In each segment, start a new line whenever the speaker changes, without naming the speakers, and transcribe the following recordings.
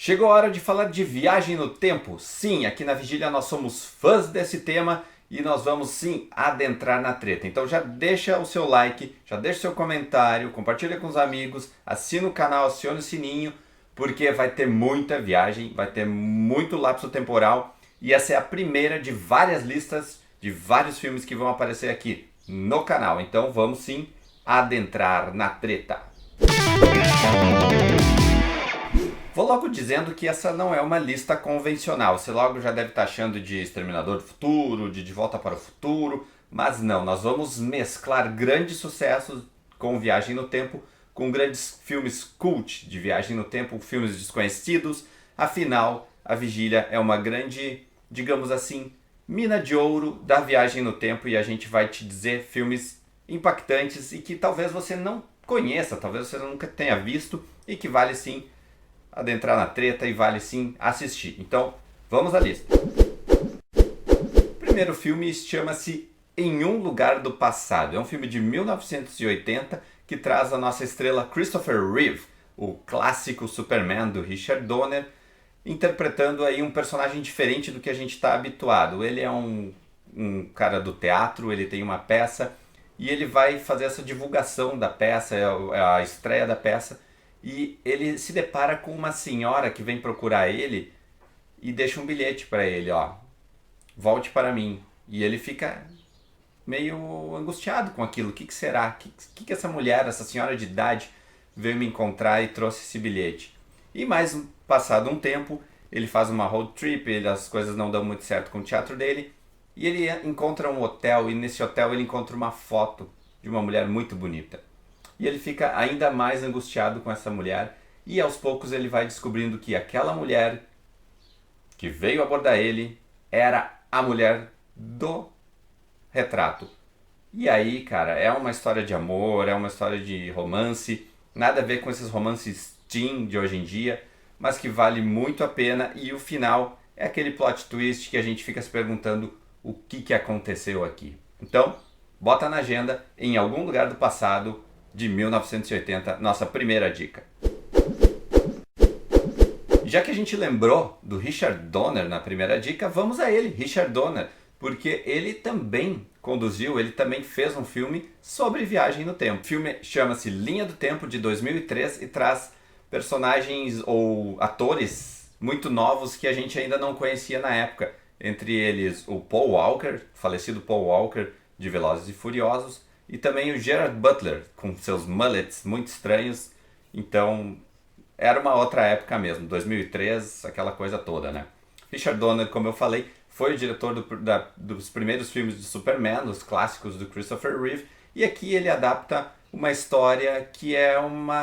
Chegou a hora de falar de viagem no tempo. Sim, aqui na Vigília nós somos fãs desse tema e nós vamos sim adentrar na treta. Então já deixa o seu like, já deixa o seu comentário, compartilha com os amigos, assina o canal, aciona o sininho, porque vai ter muita viagem, vai ter muito lapso temporal e essa é a primeira de várias listas de vários filmes que vão aparecer aqui no canal. Então vamos sim adentrar na treta. Vou logo dizendo que essa não é uma lista convencional. Você logo já deve estar achando de Exterminador do Futuro, de Volta para o Futuro, mas não, nós vamos mesclar grandes sucessos com Viagem no Tempo, com grandes filmes cult de Viagem no Tempo, filmes desconhecidos. Afinal, a Vigília é uma grande, digamos assim, mina de ouro da Viagem no Tempo e a gente vai te dizer filmes impactantes e que talvez você não conheça, talvez você nunca tenha visto e que vale sim adentrar na treta e vale sim assistir. Então, vamos à lista. O primeiro filme chama-se Em um Lugar do Passado. É um filme de 1980 que traz a nossa estrela Christopher Reeve, o clássico Superman do Richard Donner, interpretando aí um personagem diferente do que a gente está habituado. Ele é um cara do teatro, ele tem uma peça e ele vai fazer essa divulgação da peça, é a estreia da peça. E ele se depara com uma senhora que vem procurar ele e deixa um bilhete para ele, ó, volte para mim. E ele fica meio angustiado com aquilo. O que será? O que essa mulher, essa senhora de idade, veio me encontrar e trouxe esse bilhete? E mais passado um tempo, ele faz uma road trip, as coisas não dão muito certo com o teatro dele, e ele encontra um hotel, e nesse hotel ele encontra uma foto de uma mulher muito bonita. E ele fica ainda mais angustiado com essa mulher e aos poucos ele vai descobrindo que aquela mulher que veio abordar ele era a mulher do retrato. E aí, cara, é uma história de amor, é uma história de romance, nada a ver com esses romances teen de hoje em dia, mas que vale muito a pena e o final é aquele plot twist que a gente fica se perguntando o que aconteceu aqui. Então, bota na agenda, Em Algum Lugar do Passado, de 1980, nossa primeira dica. Já que a gente lembrou do Richard Donner na primeira dica, vamos a ele, Richard Donner, porque ele também conduziu, ele também fez um filme sobre viagem no tempo. O filme chama-se Linha do Tempo, de 2003, e traz personagens ou atores muito novos que a gente ainda não conhecia na época. Entre eles o Paul Walker, falecido Paul Walker, de Velozes e Furiosos, e também o Gerard Butler, com seus mullets muito estranhos. Então, era uma outra época mesmo, 2003, aquela coisa toda, né? Richard Donner, como eu falei, foi o diretor dos primeiros filmes de Superman, dos clássicos do Christopher Reeve, e aqui ele adapta uma história que é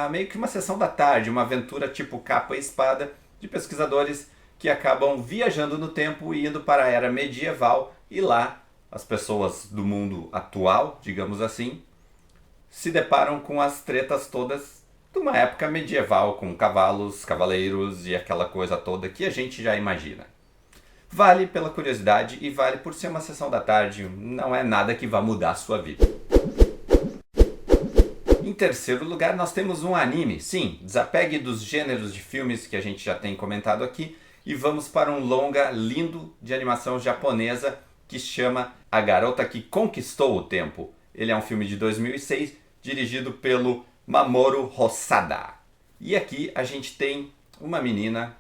meio que uma sessão da tarde, uma aventura tipo capa e espada, de pesquisadores que acabam viajando no tempo e indo para a era medieval, e lá as pessoas do mundo atual, digamos assim, se deparam com as tretas todas de uma época medieval, com cavalos, cavaleiros e aquela coisa toda que a gente já imagina. Vale pela curiosidade e vale por ser uma sessão da tarde, não é nada que vá mudar a sua vida. Em terceiro lugar, nós temos um anime. Sim, desapegue dos gêneros de filmes que a gente já tem comentado aqui e vamos para um longa lindo de animação japonesa que se chama A Garota que Conquistou o Tempo. Ele é um filme de 2006, dirigido pelo Mamoru Hosoda. E aqui a gente tem uma menina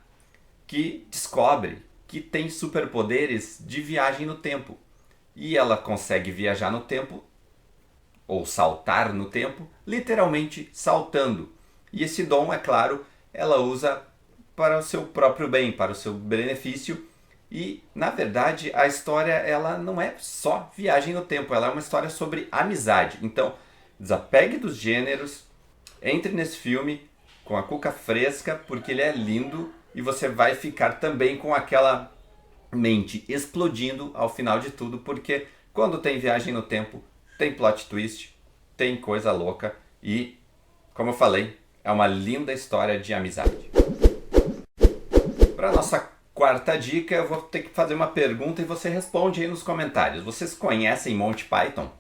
que descobre que tem superpoderes de viagem no tempo. E ela consegue viajar no tempo, ou saltar no tempo, literalmente saltando. E esse dom, é claro, ela usa para o seu próprio bem, para o seu benefício. E, na verdade, a história ela não é só viagem no tempo, ela é uma história sobre amizade. Então, desapegue dos gêneros, entre nesse filme com a cuca fresca, porque ele é lindo e você vai ficar também com aquela mente explodindo ao final de tudo, porque quando tem viagem no tempo, tem plot twist, tem coisa louca e, como eu falei, é uma linda história de amizade. Para nossa quarta dica, eu vou ter que fazer uma pergunta e você responde aí nos comentários. Vocês conhecem Monty Python?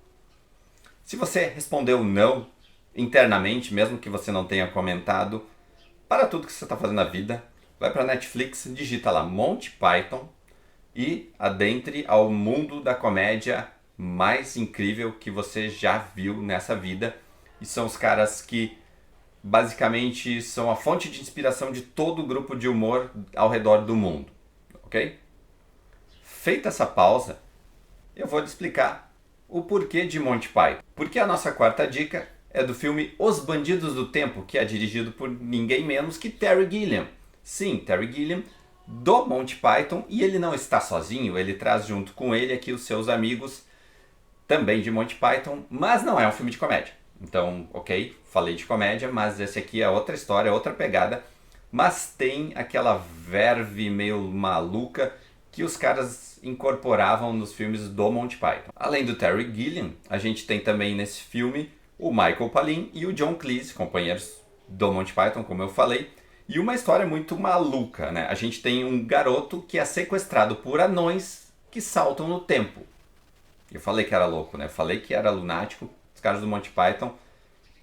Se você respondeu não internamente, mesmo que você não tenha comentado, para tudo que você está fazendo na vida, vai para Netflix, digita lá Monty Python e adentre ao mundo da comédia mais incrível que você já viu nessa vida. E são os caras que basicamente são a fonte de inspiração de todo o grupo de humor ao redor do mundo, ok? Feita essa pausa, eu vou te explicar o porquê de Monty Python. Porque a nossa quarta dica é do filme Os Bandidos do Tempo, que é dirigido por ninguém menos que Terry Gilliam. Sim, Terry Gilliam, do Monty Python, e ele não está sozinho, ele traz junto com ele aqui os seus amigos, também de Monty Python, mas não é um filme de comédia. Então, ok, falei de comédia, mas esse aqui é outra história, outra pegada, mas tem aquela verve meio maluca que os caras incorporavam nos filmes do Monty Python. Além do Terry Gilliam, a gente tem também nesse filme o Michael Palin e o John Cleese, companheiros do Monty Python, como eu falei, e uma história muito maluca, né? A gente tem um garoto que é sequestrado por anões que saltam no tempo. Eu falei que era louco, né? Eu falei que era lunático. Os caras do Monty Python,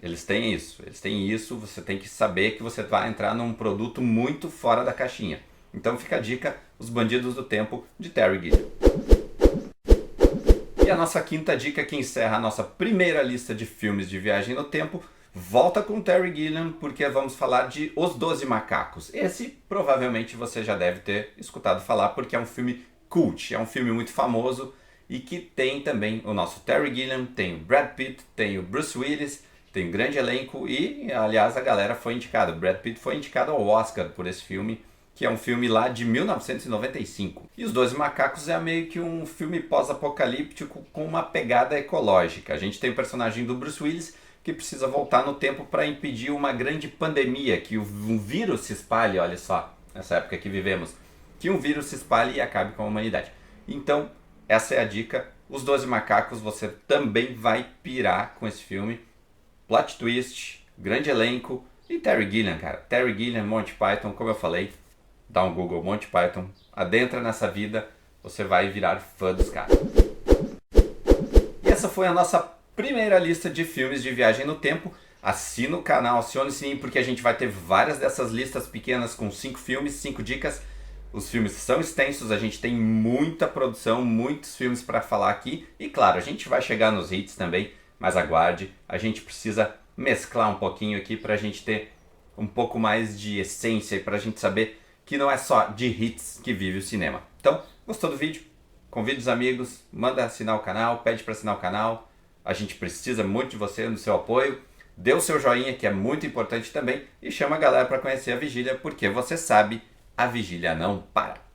eles têm isso, você tem que saber que você vai entrar num produto muito fora da caixinha. Então fica a dica, Os Bandidos do Tempo, de Terry Gilliam. E a nossa quinta dica, que encerra a nossa primeira lista de filmes de viagem no tempo, volta com Terry Gilliam, porque vamos falar de Os 12 Macacos. Esse provavelmente você já deve ter escutado falar, porque é um filme cult, é um filme muito famoso, e que tem também o nosso Terry Gilliam, tem o Brad Pitt, tem o Bruce Willis, tem um grande elenco e, aliás, a galera foi indicada. O Brad Pitt foi indicado ao Oscar por esse filme, que é um filme lá de 1995. E Os 12 Macacos é meio que um filme pós-apocalíptico com uma pegada ecológica. A gente tem o personagem do Bruce Willis que precisa voltar no tempo para impedir uma grande pandemia, que um vírus se espalhe, olha só, nessa época que vivemos, que um vírus se espalhe e acabe com a humanidade. Então, essa é a dica. Os 12 Macacos, você também vai pirar com esse filme. Plot twist, grande elenco e Terry Gilliam, cara. Terry Gilliam, Monty Python, como eu falei, dá um Google Monty Python, adentra nessa vida, você vai virar fã dos caras. E essa foi a nossa primeira lista de filmes de viagem no tempo. Assina o canal, acione o sininho, porque a gente vai ter várias dessas listas pequenas com 5 filmes, 5 dicas. Os filmes são extensos, a gente tem muita produção, muitos filmes para falar aqui. E claro, a gente vai chegar nos hits também, mas aguarde. A gente precisa mesclar um pouquinho aqui para a gente ter um pouco mais de essência e para a gente saber que não é só de hits que vive o cinema. Então, gostou do vídeo? Convide os amigos, manda assinar o canal, pede para assinar o canal. A gente precisa muito de você, do seu apoio. Dê o seu joinha, que é muito importante também. E chama a galera para conhecer a Vigília, porque você sabe, a Vigília não para.